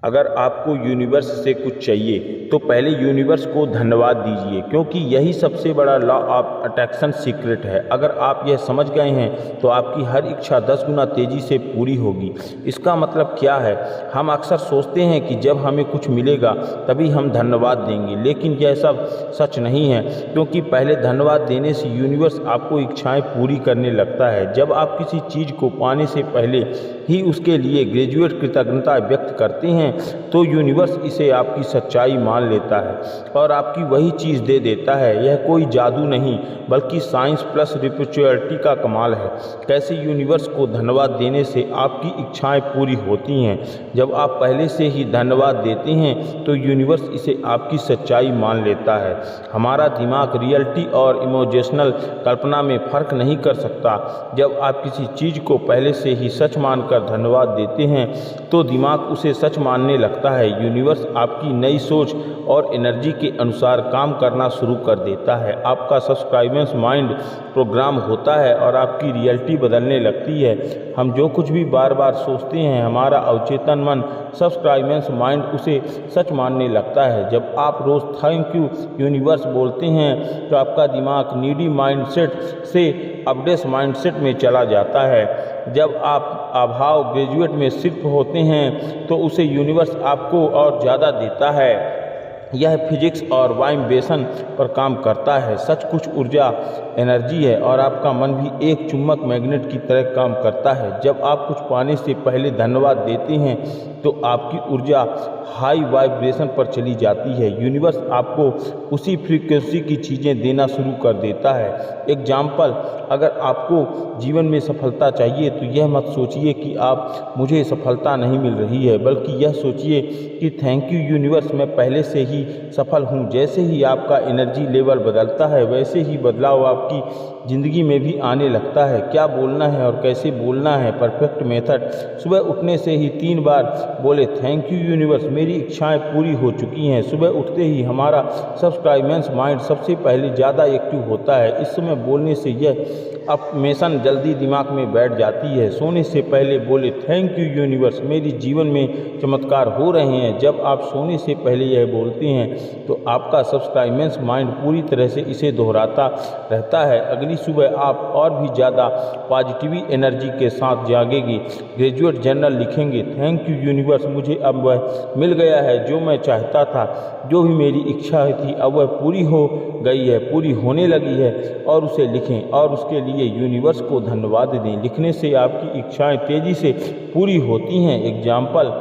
अगर आपको यूनिवर्स से कुछ चाहिए तो पहले यूनिवर्स को धन्यवाद दीजिए, क्योंकि यही सबसे बड़ा लॉ ऑफ अट्रैक्शन सीक्रेट है। अगर आप यह समझ गए हैं तो आपकी हर इच्छा 10 गुना तेज़ी से पूरी होगी। इसका मतलब क्या है? हम अक्सर सोचते हैं कि जब हमें कुछ मिलेगा तभी हम धन्यवाद देंगे, लेकिन यह सब सच नहीं है, क्योंकि पहले धन्यवाद देने से यूनिवर्स आपको इच्छाएँ पूरी करने लगता है। जब आप किसी चीज़ को पाने से पहले ही उसके लिए ग्रेजुएट कृतज्ञता व्यक्त करते हैं तो यूनिवर्स इसे आपकी सच्चाई मान लेता है और आपकी वही चीज़ दे देता है। यह कोई जादू नहीं बल्कि साइंस प्लस स्पिरिचुअलिटी का कमाल है। कैसे यूनिवर्स को धन्यवाद देने से आपकी इच्छाएं पूरी होती हैं। जब आप पहले से ही धन्यवाद देते हैं तो यूनिवर्स इसे आपकी सच्चाई मान लेता है। हमारा दिमाग रियलिटी और इमोशनल कल्पना में फ़र्क नहीं कर सकता। जब आप किसी चीज़ को पहले से ही सच मानकर धन्यवाद देते हैं तो दिमाग उसे सच मानने लगता है। यूनिवर्स आपकी नई सोच और एनर्जी के अनुसार काम करना शुरू कर देता है। आपका सबकॉन्शियस माइंड प्रोग्राम होता है और आपकी रियलिटी बदलने लगती है। हम जो कुछ भी बार बार सोचते हैं हमारा अवचेतन मन सबकॉन्शियस माइंड उसे सच मानने लगता है। जब आप रोज़ थैंक यू यूनिवर्स बोलते हैं तो आपका दिमाग नीडी माइंडसेट से अपडेस माइंडसेट में चला जाता है। जब आप अभाव ग्रेजुएट में शिफ्ट होते हैं तो उसे यूनिवर्स आपको और ज़्यादा देता है। यह फिजिक्स और वाइब्रेशन पर काम करता है। सच कुछ ऊर्जा एनर्जी है और आपका मन भी एक चुंबक मैग्नेट की तरह काम करता है। जब आप कुछ पाने से पहले धन्यवाद देते हैं तो आपकी ऊर्जा हाई वाइब्रेशन पर चली जाती है। यूनिवर्स आपको उसी फ्रीक्वेंसी की चीज़ें देना शुरू कर देता है। एग्जाम्पल, अगर आपको जीवन में सफलता चाहिए तो यह मत सोचिए कि आप मुझे सफलता नहीं मिल रही है, बल्कि यह सोचिए कि थैंक यू यूनिवर्स, मैं पहले से ही सफल हूँ। जैसे ही आपका एनर्जी लेवल बदलता है वैसे ही बदलाव आपकी ज़िंदगी में भी आने लगता है। क्या बोलना है और कैसे बोलना है? परफेक्ट मेथड, सुबह उठने से ही 3 बार बोले थैंक यू यूनिवर्स, मेरी इच्छाएं पूरी हो चुकी हैं। सुबह उठते ही हमारा सबकॉन्शियस माइंड सबसे पहले ज़्यादा एक्टिव होता है। इस समय बोलने से यह अफर्मेशन जल्दी दिमाग में बैठ जाती है। सोने से पहले बोले थैंक यू यूनिवर्स, मेरी जीवन में चमत्कार हो रहे हैं। जब आप सोने से पहले यह बोलते हैं तो आपका सबकॉन्शियस माइंड पूरी तरह से इसे दोहराता रहता है। अगली सुबह आप और भी ज़्यादा पॉजिटिव एनर्जी के साथ जागेंगे। ग्रेजुएट जर्नल लिखेंगे, थैंक यू यूनिवर्स, मुझे अब वह मिल गया है जो मैं चाहता था। जो भी मेरी इच्छा थी अब वह पूरी हो गई है, पूरी होने लगी है। और उसे लिखें और उसके लिए यूनिवर्स को धन्यवाद दें। लिखने से आपकी इच्छाएं तेज़ी से पूरी होती हैं। एग्जाम्पल,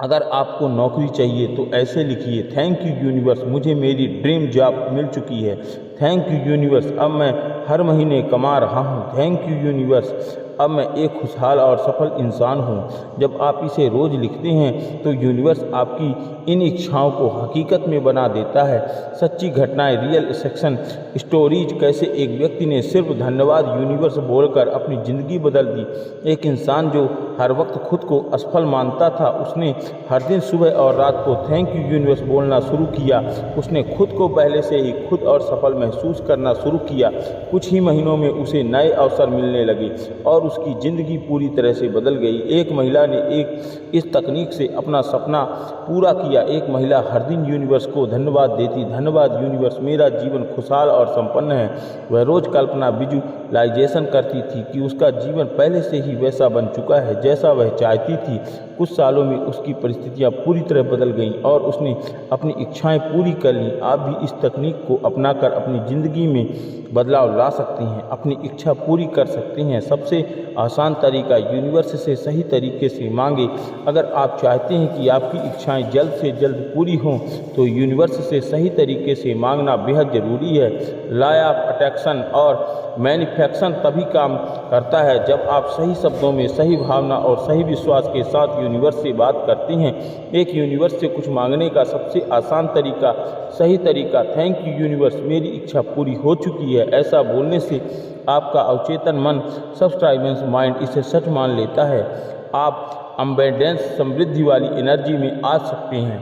अगर आपको नौकरी चाहिए तो ऐसे लिखिए, थैंक यू यूनिवर्स, मुझे मेरी ड्रीम जॉब मिल चुकी है। थैंक यू यूनिवर्स, अब मैं हर महीने कमा रहा हूँ। थैंक यू यूनिवर्स, अब मैं एक खुशहाल और सफल इंसान हूँ। जब आप इसे रोज़ लिखते हैं तो यूनिवर्स आपकी इन इच्छाओं को हकीकत में बना देता है। सच्ची घटनाएं, रियल सेक्शन स्टोरीज, कैसे एक व्यक्ति ने सिर्फ धन्यवाद यूनिवर्स बोलकर अपनी ज़िंदगी बदल दी। एक इंसान जो हर वक्त खुद को असफल मानता था, उसने हर दिन सुबह और रात को थैंक यू यूनिवर्स बोलना शुरू किया। उसने खुद को पहले से ही खुद और सफल महसूस करना शुरू किया। कुछ ही महीनों में उसे नए अवसर मिलने लगे और उसकी ज़िंदगी पूरी तरह से बदल गई। एक महिला ने इस तकनीक से अपना सपना पूरा किया। एक महिला हर दिन यूनिवर्स को धन्यवाद देती, धन्यवाद यूनिवर्स, मेरा जीवन खुशहाल और संपन्न है। वह रोज़ कल्पना विजुलाइजेशन करती थी कि उसका जीवन पहले से ही वैसा बन चुका है जैसा वह चाहती थी। कुछ सालों में उसकी परिस्थितियां पूरी तरह बदल गईं और उसने अपनी इच्छाएं पूरी कर लीं। आप भी इस तकनीक को अपनाकर अपनी ज़िंदगी में बदलाव ला सकते हैं, अपनी इच्छा पूरी कर सकते हैं। सबसे आसान तरीका, यूनिवर्स से सही तरीके से मांगे। अगर आप चाहते हैं कि आपकी इच्छाएं जल्द से जल्द पूरी हों तो यूनिवर्स से सही तरीके से मांगना बेहद ज़रूरी है। लॉ ऑफ अट्रैक्शन और मैनिफेस्टेशन तभी काम करता है जब आप सही शब्दों में, सही भावना और सही विश्वास के साथ यूनिवर्स से बात करते हैं। एक यूनिवर्स से कुछ मांगने का सबसे आसान तरीका, सही तरीका, थैंक यू यूनिवर्स, मेरी इच्छा पूरी हो चुकी है। ऐसा बोलने से आपका अवचेतन मन, सबकॉन्शियस माइंड इसे सच मान लेता है। आप अबंडेंस, समृद्धि वाली एनर्जी में आ सकते हैं।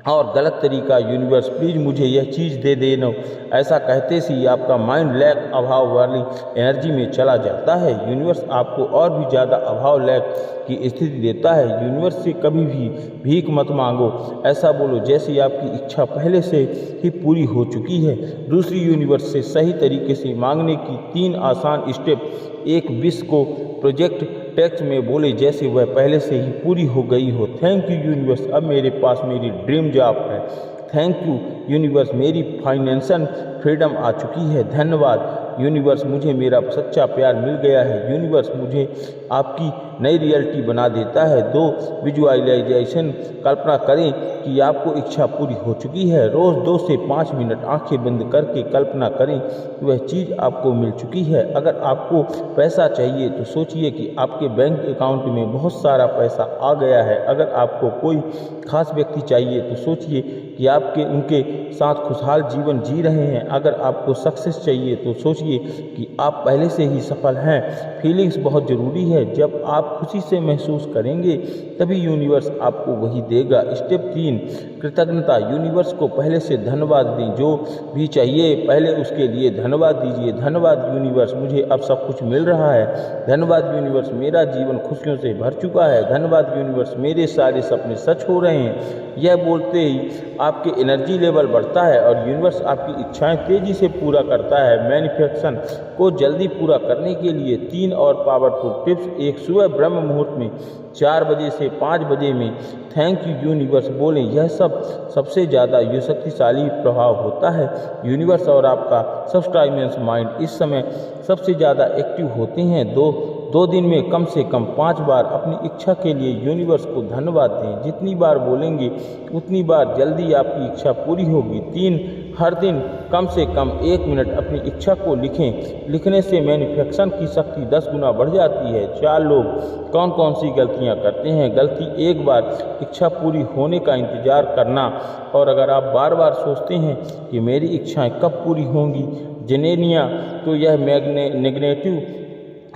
और गलत तरीका यूनिवर्स प्लीज़ मुझे यह चीज़ दे देना। ऐसा कहते से ही आपका माइंड लैक अभाव वाली एनर्जी में चला जाता है। यूनिवर्स आपको और भी ज़्यादा अभाव लैक की स्थिति देता है। यूनिवर्स से कभी भी भीख मत मांगो, ऐसा बोलो जैसे आपकी इच्छा पहले से ही पूरी हो चुकी है। दूसरी, यूनिवर्स से सही तरीके से मांगने की 3 आसान स्टेप। एक, विश को प्रोजेक्ट टेक्स्ट में बोले जैसे वह पहले से ही पूरी हो गई हो। थैंक यू यूनिवर्स, अब मेरे पास मेरी ड्रीम जॉब है। थैंक यू यूनिवर्स, मेरी फाइनेंशियल फ्रीडम आ चुकी है। धन्यवाद यूनिवर्स, मुझे मेरा सच्चा प्यार मिल गया है। यूनिवर्स मुझे आपकी नई रियलिटी बना देता है। 2, विजुअलाइजेशन, कल्पना करें कि आपको इच्छा पूरी हो चुकी है। रोज़ 2 से 5 मिनट आंखें बंद करके कल्पना करें कि वह चीज़ आपको मिल चुकी है। अगर आपको पैसा चाहिए तो सोचिए कि आपके बैंक अकाउंट में बहुत सारा पैसा आ गया है। अगर आपको कोई खास व्यक्ति चाहिए तो सोचिए कि आपके उनके साथ खुशहाल जीवन जी रहे हैं। अगर आपको सक्सेस चाहिए तो सोचिए कि आप पहले से ही सफल हैं। फीलिंग्स बहुत ज़रूरी है। जब आप खुशी से महसूस करेंगे तभी यूनिवर्स आपको वही देगा। स्टेप 3, कृतज्ञता। यूनिवर्स को पहले से धन्यवाद दें। जो भी चाहिए पहले उसके लिए धन्यवाद दीजिए। धन्यवाद यूनिवर्स, मुझे अब सब कुछ मिल रहा है। धन्यवाद यूनिवर्स, मेरा जीवन खुशियों से भर चुका है। धन्यवाद यूनिवर्स, मेरे सारे सपने सच हो रहे हैं। यह बोलते ही आपके एनर्जी लेवल बढ़ता है और यूनिवर्स आपकी इच्छाएं तेज़ी से पूरा करता है। मैनिफेस्टेशन को जल्दी पूरा करने के लिए 3 और पावरफुल टिप्स। एक, सुबह ब्रह्म मुहूर्त में 4 बजे से 5 बजे में थैंक यू यूनिवर्स बोलें। यह सबसे ज़्यादा शक्तिशाली प्रभाव होता है। यूनिवर्स और आपका सबकॉन्शियस माइंड इस समय सबसे ज़्यादा एक्टिव होते हैं। 2 दिन में कम से कम 5 बार अपनी इच्छा के लिए यूनिवर्स को धन्यवाद दें। जितनी बार बोलेंगे उतनी बार जल्दी आपकी इच्छा पूरी होगी। 3, हर दिन कम से कम 1 मिनट अपनी इच्छा को लिखें। लिखने से मैनिफेस्टेशन की शक्ति 10 गुना बढ़ जाती है। 4 लोग कौन कौन सी गलतियां करते हैं। गलती 1 बार इच्छा पूरी होने का इंतज़ार करना। और अगर आप बार बार सोचते हैं कि मेरी इच्छाएं कब पूरी होंगी जेनेनिया, तो यह नेगेटिव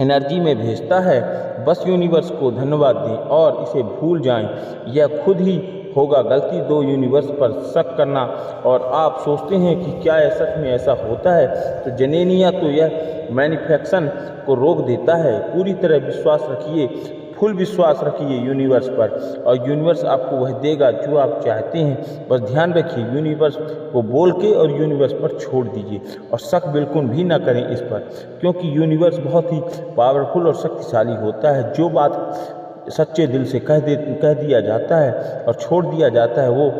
एनर्जी में भेजता है। बस यूनिवर्स को धन्यवाद दें और इसे भूल जाएं, यह खुद ही होगा। गलती 2, यूनिवर्स पर शक करना और आप सोचते हैं कि क्या यह सच में ऐसा होता है, तो जेनेनिया तो यह मैनिफेस्टेशन को रोक देता है। पूरी तरह विश्वास रखिए, फुल विश्वास रखिए यूनिवर्स पर और यूनिवर्स आपको वह देगा जो आप चाहते हैं। बस ध्यान रखिए, यूनिवर्स को बोल के और यूनिवर्स पर छोड़ दीजिए और शक बिल्कुल भी ना करें इस पर, क्योंकि यूनिवर्स बहुत ही पावरफुल और शक्तिशाली होता है। जो बात सच्चे दिल से कह दिया जाता है और छोड़ दिया जाता है वो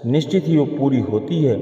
निश्चित ही वो पूरी होती है।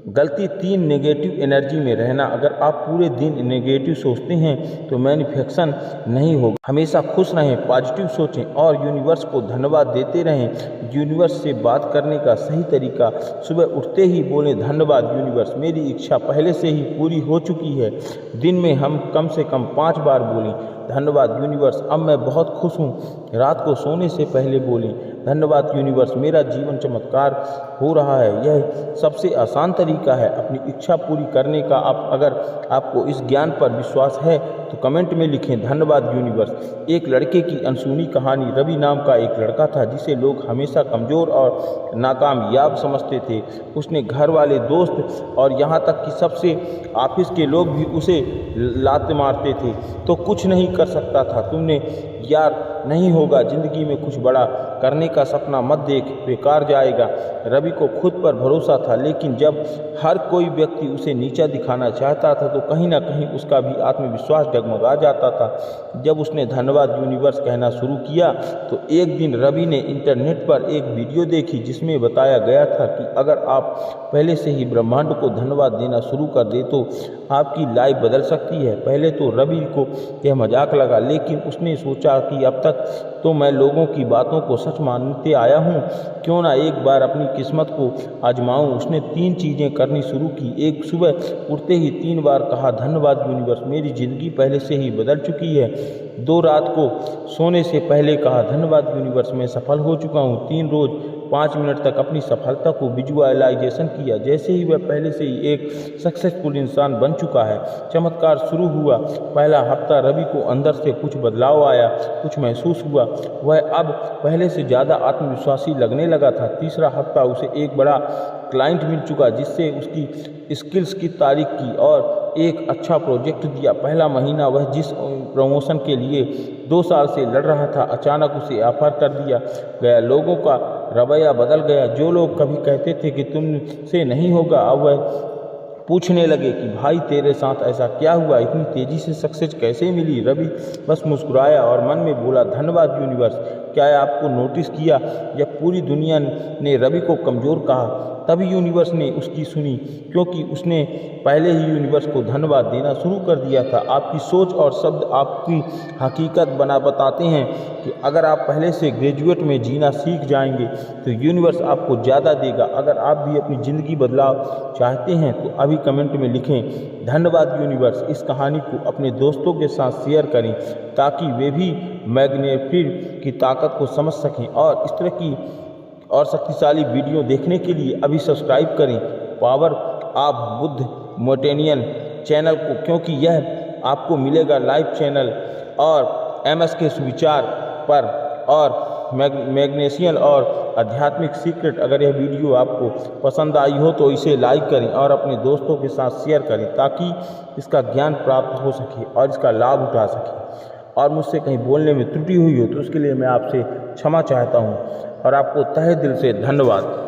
गलती 3, नेगेटिव एनर्जी में रहना। अगर आप पूरे दिन नेगेटिव सोचते हैं तो मैनिफेस्टेशन नहीं होगा। हमेशा खुश रहें, पॉजिटिव सोचें और यूनिवर्स को धन्यवाद देते रहें। यूनिवर्स से बात करने का सही तरीका, सुबह उठते ही बोलें धन्यवाद यूनिवर्स, मेरी इच्छा पहले से ही पूरी हो चुकी है। दिन में हम कम से कम 5 बार बोलें धन्यवाद यूनिवर्स, अब मैं बहुत खुश हूँ। रात को सोने से पहले बोलें धन्यवाद यूनिवर्स, मेरा जीवन चमत्कार हो रहा है। यह सबसे आसान तरीका है अपनी इच्छा पूरी करने का। अगर आपको इस ज्ञान पर विश्वास है तो कमेंट में लिखें धन्यवाद यूनिवर्स। एक लड़के की अनसुनी कहानी। रवि नाम का एक लड़का था जिसे लोग हमेशा कमज़ोर और नाकामयाब समझते थे। उसने घर वाले, दोस्त और यहाँ तक कि सबसे ऑफिस के लोग भी उसे लात मारते थे तो कुछ नहीं कर सकता था। तुमने यार नहीं होगा, ज़िंदगी में कुछ बड़ा करने का सपना मत देख, बेकार जाएगा। रवि को खुद पर भरोसा था, लेकिन जब हर कोई व्यक्ति उसे नीचा दिखाना चाहता था तो कहीं ना कहीं उसका भी आत्मविश्वास डगमगा जाता था। जब उसने धन्यवाद यूनिवर्स कहना शुरू किया तो एक दिन रवि ने इंटरनेट पर एक वीडियो देखी जिसमें बताया गया था कि अगर आप पहले से ही ब्रह्मांड को धन्यवाद देना शुरू कर दे तो आपकी लाइफ बदल सकती है। पहले तो रवि को यह मजाक लगा, लेकिन उसने सोचा कि अब तक तो मैं लोगों की बातों को सच मानते आया हूँ, क्यों ना एक बार अपनी किस्मत को आजमाऊं। उसने 3 चीज़ें करनी शुरू की। एक, सुबह उठते ही 3 बार कहा धन्यवाद यूनिवर्स, मेरी ज़िंदगी पहले से ही बदल चुकी है। 2, रात को सोने से पहले कहा धन्यवाद यूनिवर्स, मैं सफल हो चुका हूँ। 3, रोज़ 5 मिनट तक अपनी सफलता को विजुअलाइजेशन किया, जैसे ही वह पहले से ही एक सक्सेसफुल इंसान बन चुका है। चमत्कार शुरू हुआ। पहला हफ्ता रवि को अंदर से कुछ बदलाव आया, कुछ महसूस हुआ। वह अब पहले से ज़्यादा आत्मविश्वासी लगने लगा था। तीसरा हफ्ता उसे एक बड़ा क्लाइंट मिल चुका जिससे उसकी स्किल्स की तारीफ की और एक अच्छा प्रोजेक्ट दिया। पहला महीना वह जिस प्रमोशन के लिए 2 साल से लड़ रहा था, अचानक उसे ऑफर कर दिया गया। लोगों का रवैया बदल गया। जो लोग कभी कहते थे कि तुमसे नहीं होगा, अब वह पूछने लगे कि भाई तेरे साथ ऐसा क्या हुआ, इतनी तेज़ी से सक्सेस कैसे मिली। रवि बस मुस्कुराया और मन में बोला, धन्यवाद यूनिवर्स। क्या आपको नोटिस किया, जब पूरी दुनिया ने रवि को कमज़ोर कहा तभी यूनिवर्स ने उसकी सुनी, क्योंकि उसने पहले ही यूनिवर्स को धन्यवाद देना शुरू कर दिया था। आपकी सोच और शब्द आपकी हकीकत बताते हैं कि अगर आप पहले से ग्रेजुएट में जीना सीख जाएंगे तो यूनिवर्स आपको ज़्यादा देगा। अगर आप भी अपनी ज़िंदगी बदलाव चाहते हैं तो अभी कमेंट में लिखें, धन्यवाद यूनिवर्स। इस कहानी को अपने दोस्तों के साथ शेयर करें ताकि वे भी मैग्नेटिक की ताकत को समझ सकें, और इस तरह की और शक्तिशाली वीडियो देखने के लिए अभी सब्सक्राइब करें power of Buddha motivation channel को, क्योंकि यह आपको मिलेगा लाइव चैनल और MS के सुविचार पर और मैग्नेशियन और आध्यात्मिक सीक्रेट। अगर यह वीडियो आपको पसंद आई हो तो इसे लाइक करें और अपने दोस्तों के साथ शेयर करें ताकि इसका ज्ञान प्राप्त हो सके और इसका लाभ उठा सके। और मुझसे कहीं बोलने में त्रुटि हुई हो तो उसके लिए मैं आपसे क्षमा चाहता हूँ और आपको तहे दिल से धन्यवाद।